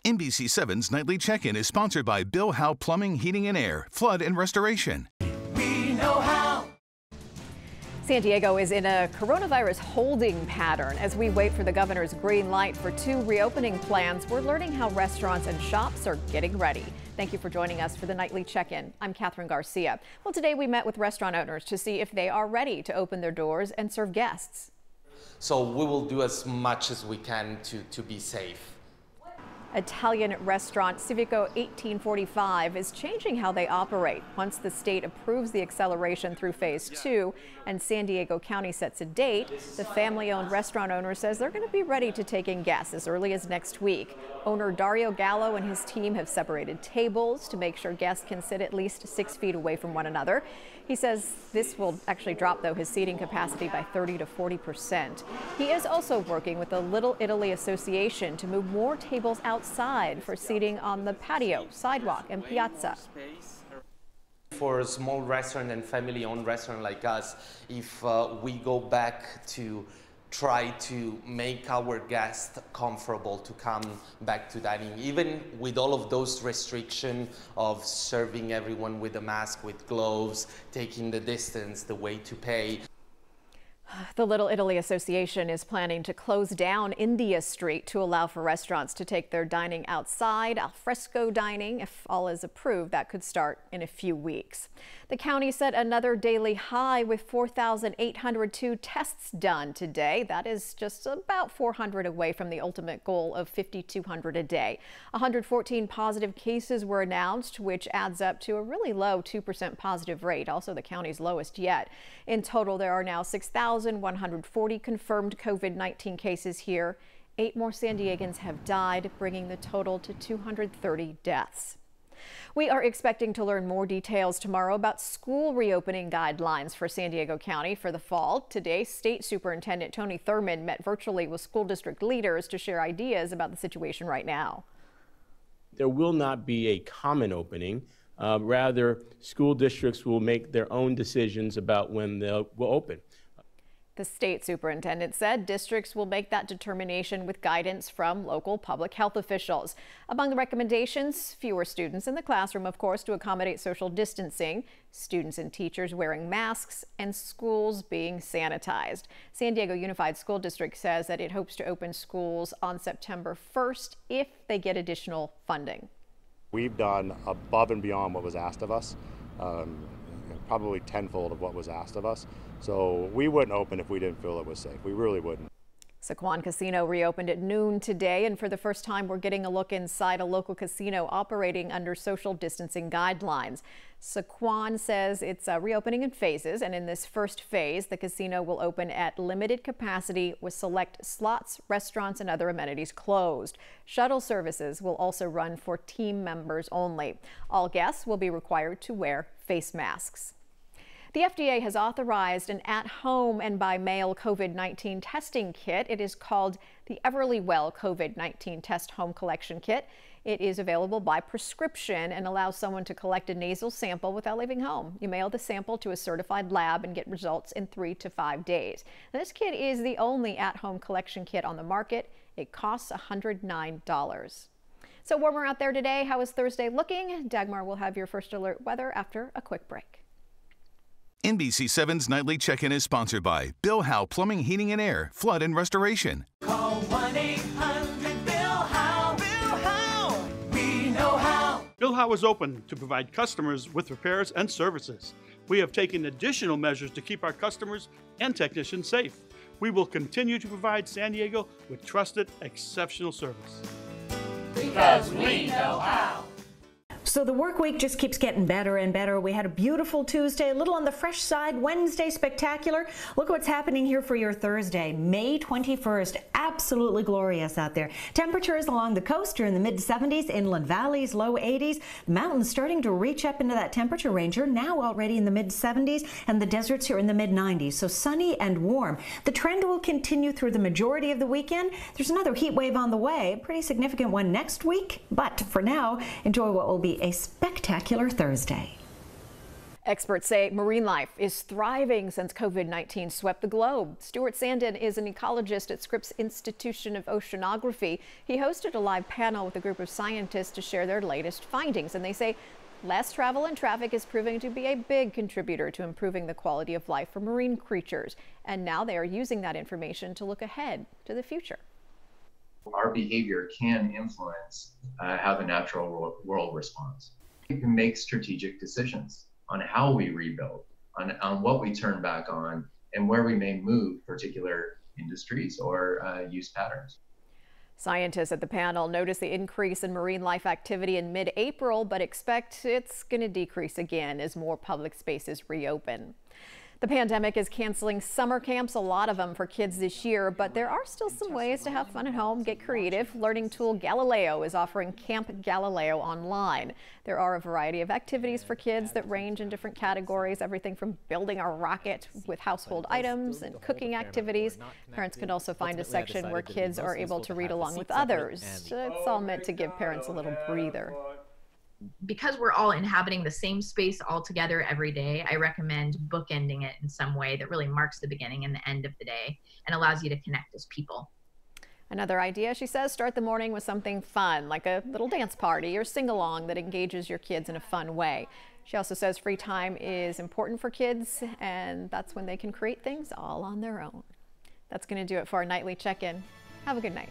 NBC7's Nightly Check-In is sponsored by Bill Howe Plumbing, Heating and Air, Flood and Restoration. We know how. San Diego is in a coronavirus holding pattern. As we wait for the governor's green light for 2 reopening plans, we're learning how restaurants and shops are getting ready. Thank you for joining us for the Nightly Check-In. I'm Catherine Garcia. Well, today we met with restaurant owners to see if they are ready to open their doors and serve guests. So we will do as much as we can to be safe. Italian restaurant CIVICO 1845 is changing how they operate once the state approves the acceleration through phase 2 and San Diego County sets a date. The family-owned restaurant owner says they're going to be ready to take in guests as early as next week. Owner DARIO GALLO and his team have separated tables to make sure guests can sit at least 6 feet away from one another. He says this will actually drop, though, his seating capacity by 30 to 40%. He is also working with the Little Italy Association to move more tables outside for seating on the patio, sidewalk, and piazza. For a small restaurant and family-owned restaurant like us, if we go back to try to make our guests comfortable to come back to dining, even with all of those restrictions of serving everyone with a mask, with gloves, taking the distance, the way to pay. The Little Italy Association is planning to close down India Street to allow for restaurants to take their dining outside. Al fresco dining, if all is approved, that could start in a few weeks. The county set another daily high with 4,802 tests done today. That is just about 400 away from the ultimate goal of 5,200 a day. 114 positive cases were announced, which adds up to a really low 2% positive rate, also the county's lowest yet. In total, there are now 6,140 confirmed COVID-19 cases here. 8 more San Diegans have died, bringing the total to 230 deaths. We are expecting to learn more details tomorrow about school reopening guidelines for San Diego County for the fall. Today, State Superintendent Tony Thurmond met virtually with school district leaders to share ideas about the situation right now. There will not be a common opening. Rather, school districts will make their own decisions about when they will open. The state superintendent said districts will make that determination with guidance from local public health officials. Among the recommendations, fewer students in the classroom, of course, to accommodate social distancing, students and teachers wearing masks, and schools being sanitized. San Diego Unified School District says that it hopes to open schools on September 1st if they get additional funding. We've done above and beyond what was asked of us, probably tenfold of what was asked of us. So we wouldn't open if we didn't feel it was safe. We really wouldn't. SYCUAN Casino reopened at noon today, and for the first time we're getting a look inside a local casino operating under social distancing guidelines. SYCUAN says it's reopening in phases, and in this first phase the casino will open at limited capacity with select slots, restaurants, and other amenities closed. Shuttle services will also run for team members only. All guests will be required to wear face masks. The FDA has authorized an at-home and by mail COVID-19 testing kit. It is called the Everlywell COVID-19 Test Home Collection Kit. It is available by prescription and allows someone to collect a nasal sample without leaving home. You mail the sample to a certified lab and get results in 3 to 5 days. Now, this kit is the only at-home collection kit on the market. It costs $109. So warmer out there today. How is Thursday looking? Dagmar will have your first alert weather after a quick break. NBC7's Nightly Check-In is sponsored by Bill Howe Plumbing, Heating and Air, Flood and Restoration. Call 1-800-BILL-HOWE. Bill Howe. We know how. Bill Howe is open to provide customers with repairs and services. We have taken additional measures to keep our customers and technicians safe. We will continue to provide San Diego with trusted, exceptional service. Because we know how. So the work week just keeps getting better and better. We had a beautiful Tuesday, a little on the fresh side. Wednesday, spectacular. Look what's happening here for your Thursday, May 21st. Absolutely glorious out there. Temperatures along the coast are in the mid-70s, inland valleys, low 80s. The mountains starting to reach up into that temperature range. You're now already in the mid-70s, and the deserts are in the mid-90s. So sunny and warm. The trend will continue through the majority of the weekend. There's another heat wave on the way, a pretty significant one next week. But for now, enjoy what will be a spectacular Thursday. Experts say marine life is thriving since COVID-19 swept the globe. Stuart SANDIN is an ecologist at SCRIPPS Institution of Oceanography. He hosted a live panel with a group of scientists to share their latest findings, and they say less travel and traffic is proving to be a big contributor to improving the quality of life for marine creatures. And now they are using that information to look ahead to the future. Our behavior can influence how the natural world responds. We can make strategic decisions on how we rebuild, on what we turn back on, and where we may move particular industries or use patterns. Scientists at the panel noticed the increase in marine life activity in mid-April, but expect it's going to decrease again as more public spaces reopen. The pandemic is canceling summer camps, a lot of them for kids this year, but there are still some ways to have fun at home, get creative. Learning tool GALILEO is offering Camp Galileo online. There are a variety of activities for kids that range in different categories, everything from building a rocket with household items and cooking activities. Parents can also find a section where kids are able to read along with others. It's all meant to give parents a little breather. Because we're all inhabiting the same space all together every day, I recommend bookending it in some way that really marks the beginning and the end of the day and allows you to connect as people. Another idea, she says, start the morning with something fun, like a little dance party or sing-along that engages your kids in a fun way. She also says free time is important for kids, and that's when they can create things all on their own. That's going to do it for our nightly check-in. Have a good night.